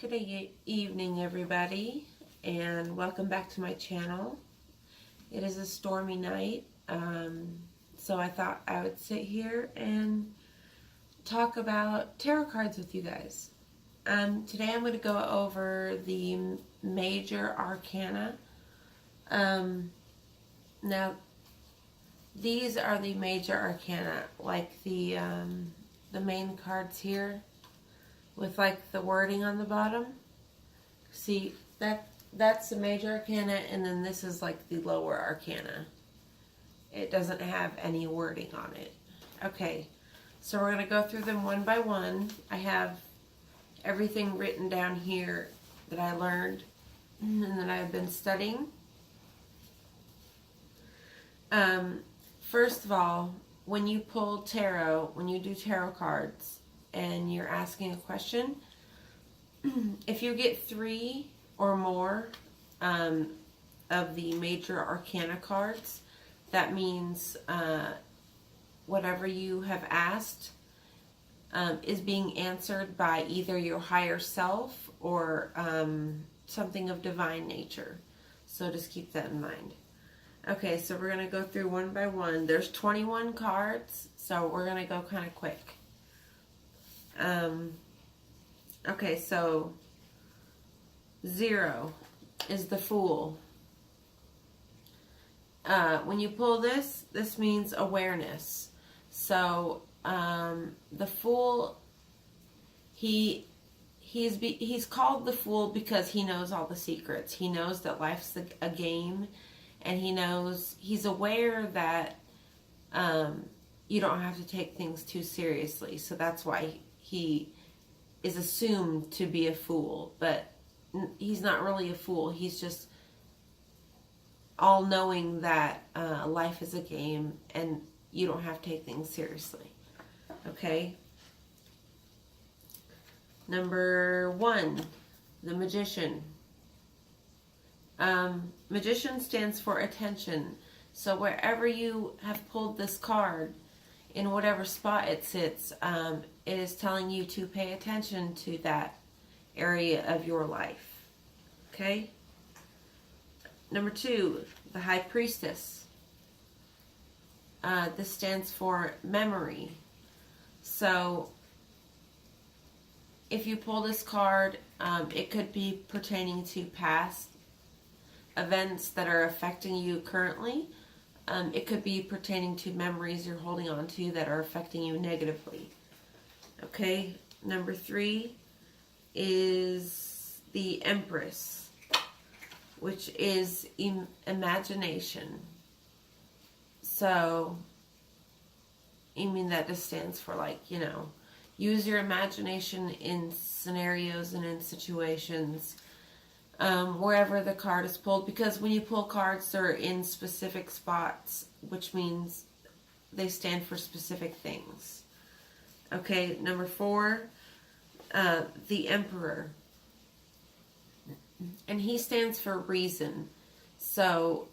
Good evening, everybody, and welcome back to my channel. It is a stormy night, so I thought I would sit here and talk about tarot cards with you guys. Today I'm going to go over the major arcana. Now, these are the major arcana, like the main cards here, with like the wording on the bottom. See, that's the major arcana, and then this is like the lower arcana. It doesn't have any wording on it. Okay, so we're going to go through them one by one. I have everything written down here that I learned and that I've been studying. First of all, when you pull tarot, when you do tarot cards, and you're asking a question, if you get 3 or more of the major arcana cards, that means whatever you have asked is being answered by either your higher self or something of divine nature. So just keep that in mind. Okay, so we're going to go through one by one. There's 21 cards, so we're going to go kind of quick. Okay, so 0 is the Fool. When you pull this means awareness. So the Fool, he's called the Fool because he knows all the secrets. He knows that life's a game, and he's aware that you don't have to take things too seriously. So that's why he is assumed to be a fool, but he's not really a fool. He's just all knowing that life is a game and you don't have to take things seriously. Okay. Number 1, the Magician. Magician stands for attention. So wherever you have pulled this card, in whatever spot it sits, it is telling you to pay attention to that area of your life. Okay? Number 2, the High Priestess. This stands for memory. So, if you pull this card, it could be pertaining to past events that are affecting you currently. It could be pertaining to memories you're holding on to that are affecting you negatively. Okay, number 3 is the Empress, which is imagination. So, I mean, that just stands for, like, use your imagination in scenarios and in situations. Wherever the card is pulled, because when you pull cards, they're in specific spots, which means they stand for specific things. Okay, number 4, the Emperor, and he stands for reason. So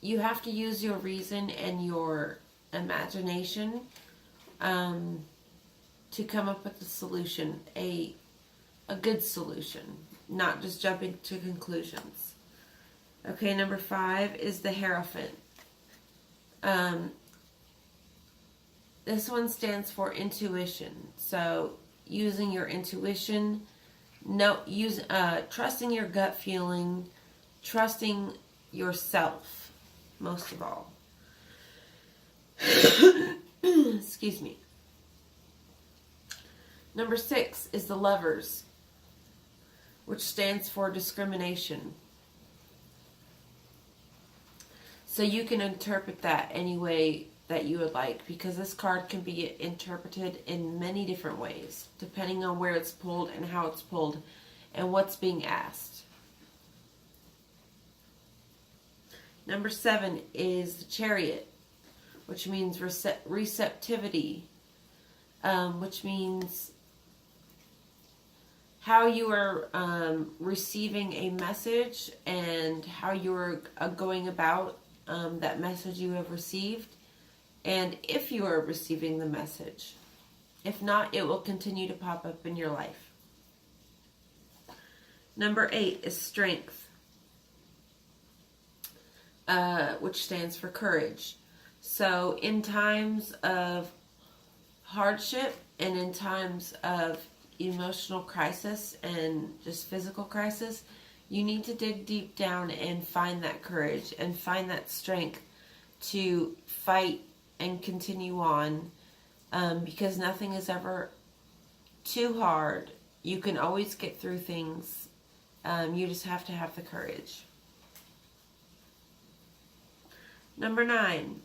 you have to use your reason and your imagination to come up with a solution, a good solution. Not just jumping to conclusions. Okay, number 5 is the Hierophant. This one stands for intuition. So, using your intuition, trusting your gut feeling, trusting yourself, most of all. Excuse me. Number 6 is the Lovers, which stands for discrimination. So you can interpret that any way that you would like, because this card can be interpreted in many different ways, depending on where it's pulled and how it's pulled and what's being asked. Number 7 is the Chariot, which means receptivity, which means how you are receiving a message and how you are going about that message you have received, and if you are receiving the message. If not, it will continue to pop up in your life. Number 8 is strength, which stands for courage. So in times of hardship and in times of emotional crisis and just physical crisis, you need to dig deep down and find that courage and find that strength to fight and continue on, because nothing is ever too hard. You can always get through things. You just have to have the courage. Number 9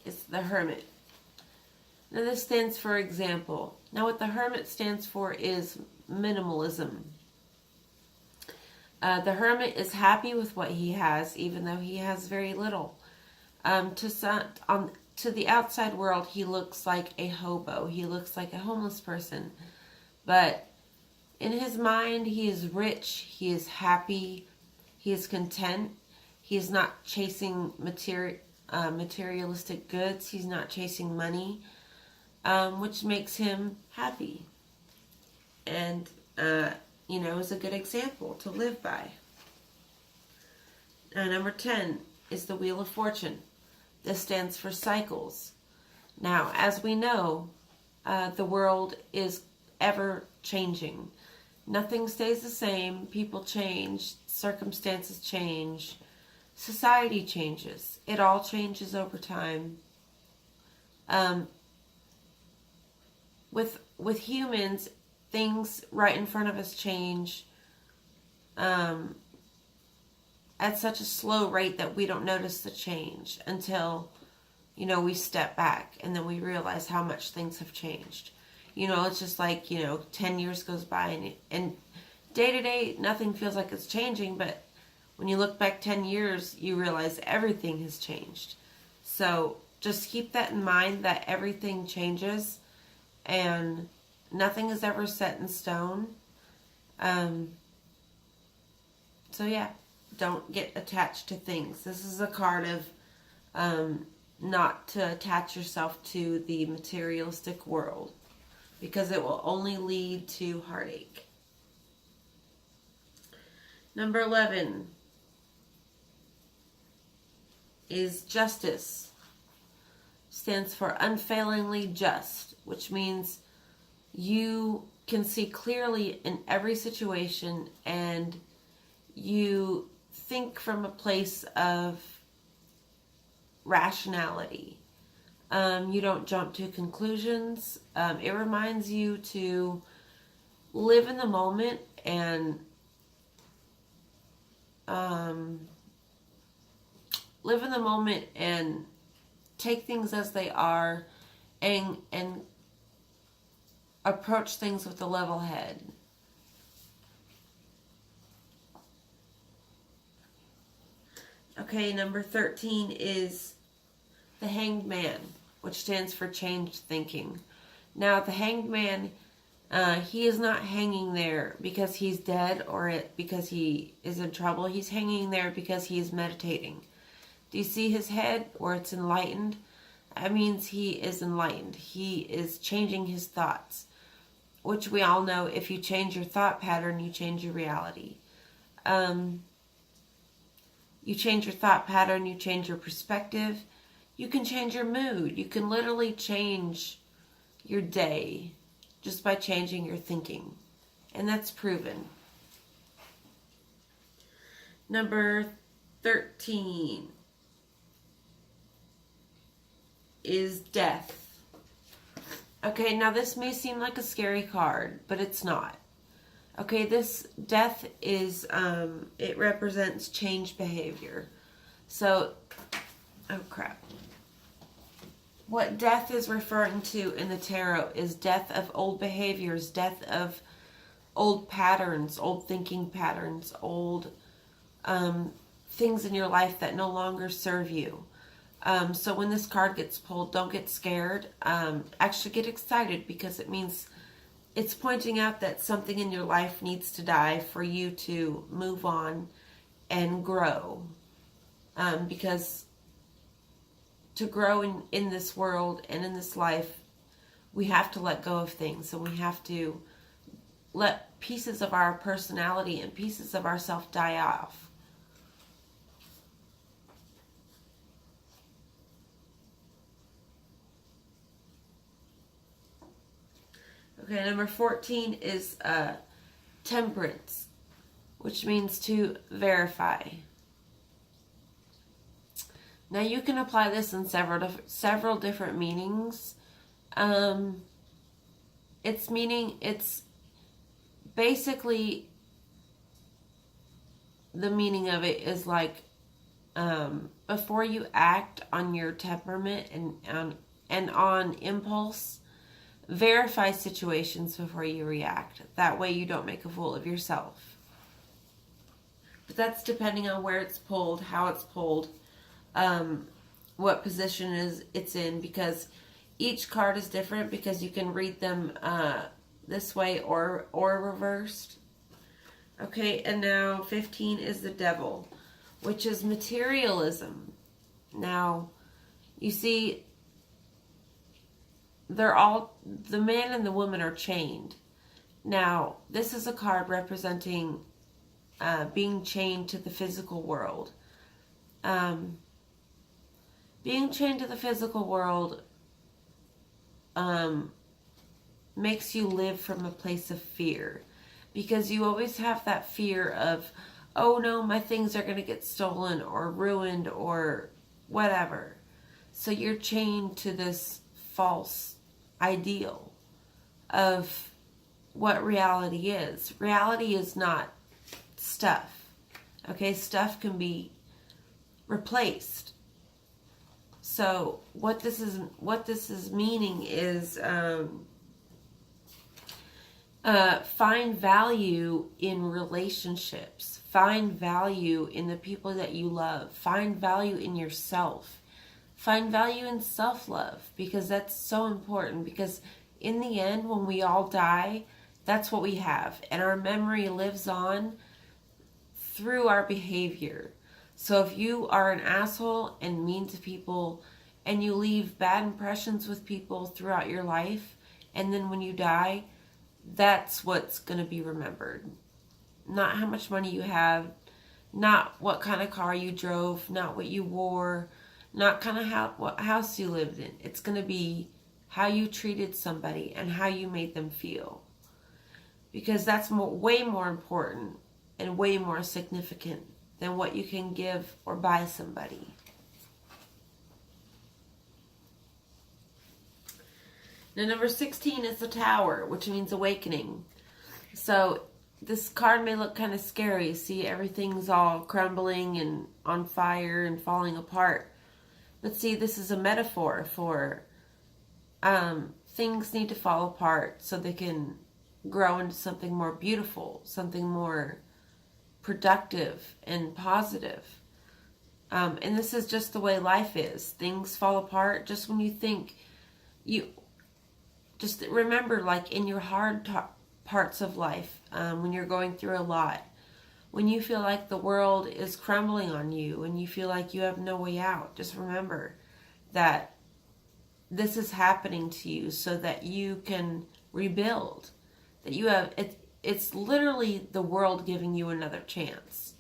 is the hermit. Now this stands for example. Now what the hermit stands for is minimalism. The hermit is happy with what he has, even though he has very little. To the outside world, he looks like a hobo. He looks like a homeless person. But in his mind, he is rich. He is happy. He is content. He is not chasing materialistic goods. He's not chasing money, which makes him happy. And, is a good example to live by. Number 10 is the Wheel of Fortune. This stands for cycles. Now, as we know, the world is ever changing. Nothing stays the same. People change. Circumstances change. Society changes. It all changes over time. With humans, things right in front of us change at such a slow rate that we don't notice the change until, we step back and then we realize how much things have changed. It's just like, 10 years goes by and day to day, nothing feels like it's changing, but when you look back 10 years, you realize everything has changed. So just keep that in mind, that everything changes and nothing is ever set in stone. So yeah, don't get attached to things. This is a card of not to attach yourself to the materialistic world, because it will only lead to heartache. Number 11 is justice. Stands for unfailingly just, which means you can see clearly in every situation and you think from a place of rationality. You don't jump to conclusions. It reminds you to live in the moment and take things as they are and approach things with a level head. Okay, number 13 is the Hanged Man, which stands for changed thinking. Now, the Hanged Man, he is not hanging there because he's dead or because he is in trouble. He's hanging there because he is meditating. Do you see his head where it's enlightened? That means he is enlightened. He is changing his thoughts, which we all know, if you change your thought pattern, you change your reality. You change your thought pattern, you change your perspective, you can change your mood. You can literally change your day just by changing your thinking. And that's proven. Number 13 is death. Okay, now this may seem like a scary card, but it's not. Okay, this death is, it represents changed behavior. So, oh crap. What death is referring to in the tarot is death of old behaviors, death of old patterns, old thinking patterns, old things in your life that no longer serve you. So when this card gets pulled, don't get scared. Actually get excited, because it means it's pointing out that something in your life needs to die for you to move on and grow. Because to grow in this world and in this life, we have to let go of things, and we have to let pieces of our personality and pieces of ourself die off. Okay, number 14 is temperance, which means to verify. Now you can apply this in several different meanings. It's basically, the meaning of it is like, before you act on your temperament and on impulse, verify situations before you react. That way you don't make a fool of yourself. But that's depending on where it's pulled, how it's pulled, what position it's in, because each card is different, because you can read them this way or reversed. Okay, and now 15 is the devil, which is materialism. Now, you see, the man and the woman are chained. Now, this is a card representing being chained to the physical world. Being chained to the physical world makes you live from a place of fear, because you always have that fear of, oh no, my things are going to get stolen or ruined or whatever. So you're chained to this false ideal of what reality is. Reality is not stuff. Okay, stuff can be replaced. So what this is meaning is find value in relationships. Find value in the people that you love. Find value in yourself. Find value in self-love, because that's so important, because in the end, when we all die, that's what we have. And our memory lives on through our behavior. So if you are an asshole and mean to people, and you leave bad impressions with people throughout your life, and then when you die, that's what's going to be remembered. Not how much money you have, not what kind of car you drove, not what you wore, not kind of what house you lived in. It's going to be how you treated somebody and how you made them feel. Because that's way more important and way more significant than what you can give or buy somebody. Now, number 16 is the Tower, which means awakening. So this card may look kind of scary. See, everything's all crumbling and on fire and falling apart. But see, this is a metaphor for things need to fall apart so they can grow into something more beautiful, something more productive and positive. And this is just the way life is. Things fall apart just when you think you... Just remember, like in your hard parts of life, when you're going through a lot, when you feel like the world is crumbling on you and you feel like you have no way out, just remember that this is happening to you so that you can rebuild. That you have, it's literally the world giving you another chance.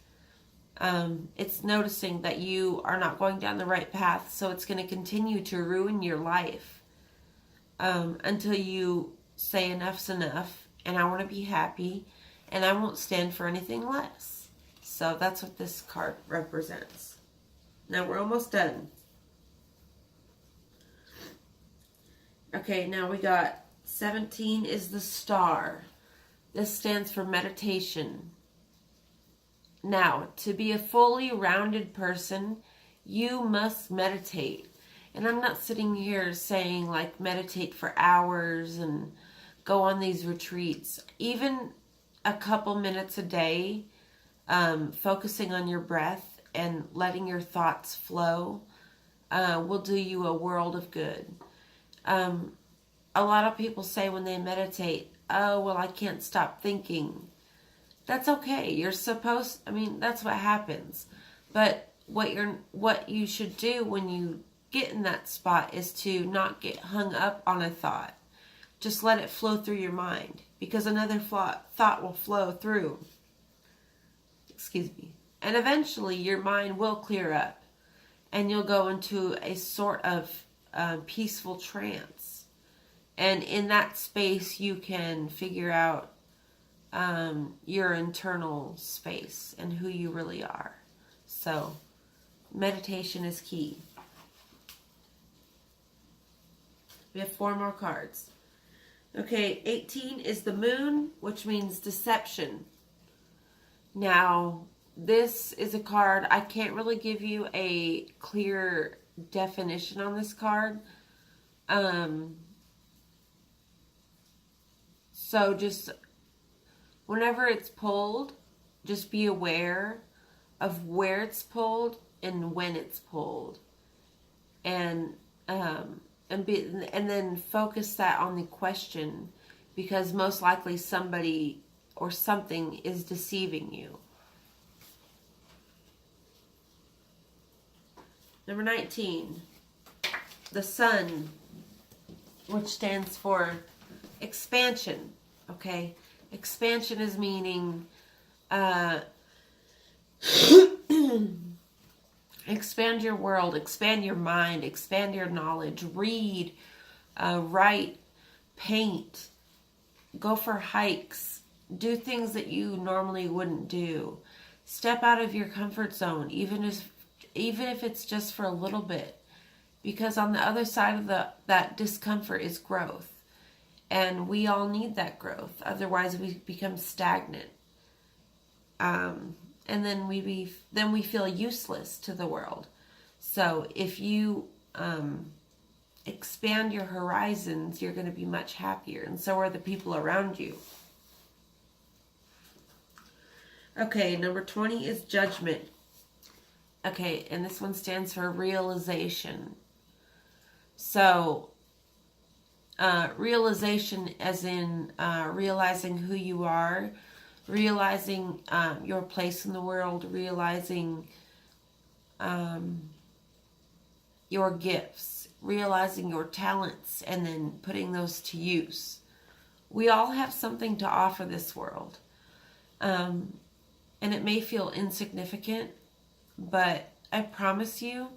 It's noticing that you are not going down the right path, so it's going to continue to ruin your life until you say enough's enough, and I want to be happy, and I won't stand for anything less. So that's what this card represents. Now we're almost done. Okay, now we got 17 is the Star. This stands for meditation. Now, to be a fully rounded person, you must meditate. And I'm not sitting here saying like meditate for hours and go on these retreats. Even a couple minutes a day, focusing on your breath and letting your thoughts flow will do you a world of good. A lot of people say when they meditate, oh, well, I can't stop thinking. That's okay. You're supposed, that's what happens. But what you should do when you get in that spot is to not get hung up on a thought. Just let it flow through your mind, because another thought will flow through. Excuse me. And eventually your mind will clear up and you'll go into a sort of peaceful trance. And in that space you can figure out your internal space and who you really are. So meditation is key. We have 4 more cards. Okay, 18 is the moon, which means deception. Now, this is a card, I can't really give you a clear definition on this card. So just whenever it's pulled, just be aware of where it's pulled and when it's pulled. And then focus that on the question, because most likely somebody or something is deceiving you. Number 19, the sun, which stands for expansion. Okay, expansion is meaning expand your world, expand your mind, expand your knowledge, read, write, paint, go for hikes, do things that you normally wouldn't do. Step out of your comfort zone, even if it's just for a little bit, because on the other side of that discomfort is growth, and we all need that growth. Otherwise, we become stagnant. And then we feel useless to the world. So if you expand your horizons, you're going to be much happier, and so are the people around you. Okay, number 20 is judgment. Okay, and this one stands for realization. So, realization as in realizing who you are, realizing your place in the world, realizing your gifts, realizing your talents, and then putting those to use. We all have something to offer this world. And it may feel insignificant, but I promise you,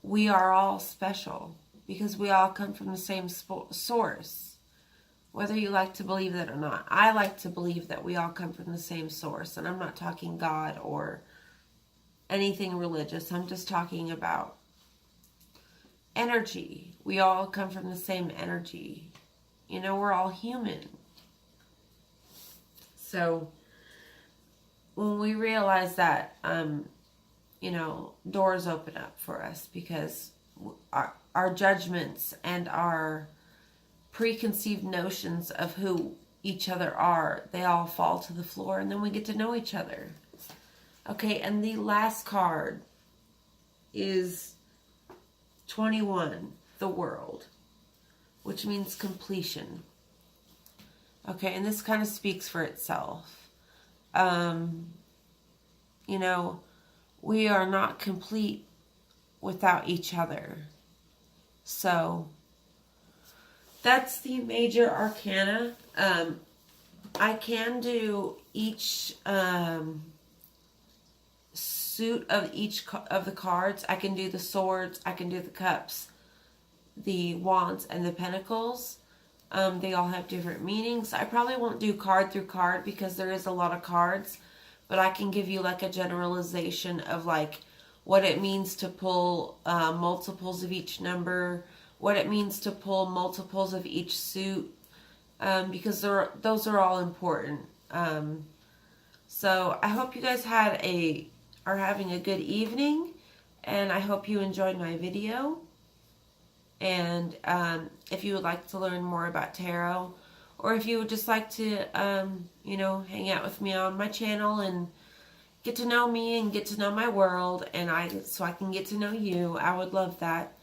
we are all special, because we all come from the same source. Whether you like to believe that or not. I like to believe that we all come from the same source. And I'm not talking God or anything religious. I'm just talking about energy. We all come from the same energy. You know, we're all human. So when we realize that, you know, doors open up for us, because our judgments and our preconceived notions of who each other are, they all fall to the floor, and then we get to know each other. Okay, and the last card is 21, the world, which means completion. Okay, and this kind of speaks for itself. You know, we are not complete without each other. So that's the major arcana. I can do each suit of each of the cards. I can do the swords, I can do the cups, the wands, and the pentacles. They all have different meanings. I probably won't do card through card because there is a lot of cards, but I can give you like a generalization of like what it means to pull multiples of each number, what it means to pull multiples of each suit, because those are all important. So I hope you guys are having a good evening, and I hope you enjoyed my video. And if you would like to learn more about tarot, or if you would just like to, you know, hang out with me on my channel and get to know me and get to know my world, and so I can get to know you, I would love that.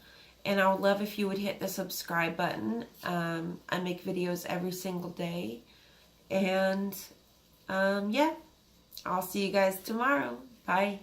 And I would love if you would hit the subscribe button. I make videos every single day. And yeah, I'll see you guys tomorrow. Bye.